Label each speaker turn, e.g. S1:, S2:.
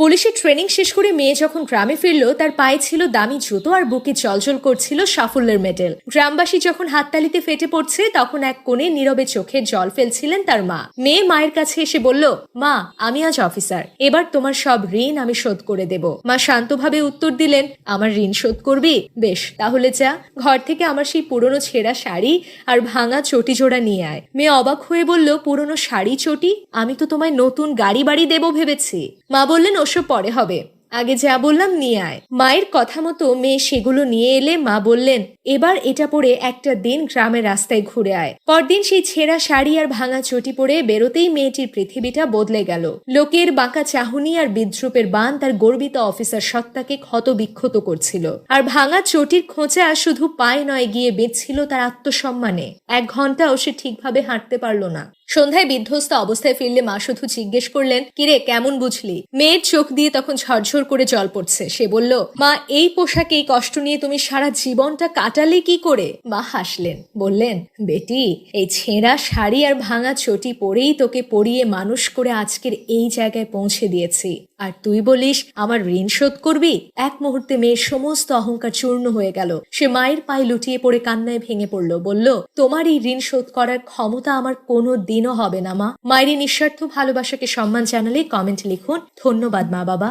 S1: পুলিশের ট্রেনিং শেষ করে মেয়ে যখন গ্রামে ফিরল, তার পায়ে ছিল দামি জুতো আর বুকে জলজল করছিল সাফল্যের মেডেল। গ্রামবাসী যখন হাততালিতে ফেটে পড়ছে, তখন এক কোণে নীরবে চোখের জল ফেলছিলেন তার মা। মেয়ে মায়ের কাছে এসে বলল, মা, আমি আজ অফিসার, এবার তোমার সব ঋণ আমি শোধ করে দেব। মা শান্তভাবে উত্তর দিলেন, আমার ঋণ শোধ করবি? বেশ, তাহলে যা, ঘর থেকে আমার সেই পুরনো ছেঁড়া শাড়ি আর ভাঙা চটি জোড়া নিয়ে আয়। মেয়ে অবাক হয়ে বলল, পুরনো শাড়ি চটি? আমি তো তোমায় নতুন গাড়ি বাড়ি দেবো ভেবেছি। মা বললেন, ওসব পরে হবে, আগে যা বললাম নিয়ে আয়। মায়ের কথা মতো মেয়ে সেগুলো নিয়ে এলে মা বললেন, এবার এটা পরে একটা দিন গ্রামের রাস্তায় ঘুরে আয়। পরদিন সেই ছেঁড়া শাড়ি আর ভাঙা চটি পরে বেরোতেই মেয়েটির পৃথিবীটা বদলে গেল। লোকের বাঁকা চাহনি আর বিদ্রুপের বান তার গর্বিত অফিসার সত্তাকে ক্ষত বিক্ষত করছিল, আর ভাঙা চটির খোঁচা শুধু পায়ে নয়, গিয়ে বেঁধছিল তার আত্মসম্মানে। 1 ঘন্টাও সে ঠিকভাবে হাঁটতে পারল না। সন্ধ্যায় বিধ্বস্ত অবস্থায় ফিরলে মা শুধু জিজ্ঞেস করলেন, কিরে, কেমন বুঝলি? মেয়ের চোখ দিয়ে তখন ঝরঝর করে জল পড়ছে। সে বলল, মা, এই পোশাকে এই কষ্ট নিয়ে তুমি সারা জীবনটা কাটালে কি করে? মা হাসলেন, বললেন, বেটি, এই ছেঁড়া শাড়ি আর ভাঙা চটি পরেই তোকে পরিয়ে মানুষ করে আজকের এই জায়গায় পৌঁছে দিয়েছি, আর তুই বলিস আমার ঋণ শোধ করবি? এক মুহূর্তে মেয়ের সমস্ত অহংকার চূর্ণ হয়ে গেল। সে মায়ের পায়ে লুটিয়ে পড়ে কান্নায় ভেঙে পড়ল। বলল, তোমার এই ঋণ শোধ করার ক্ষমতা আমার কোনো দিনও হবে না মা। মায়ের নিঃস্বার্থ ভালোবাসাকে সম্মান জানালে কমেন্ট লিখুন, ধন্যবাদ মা বাবা।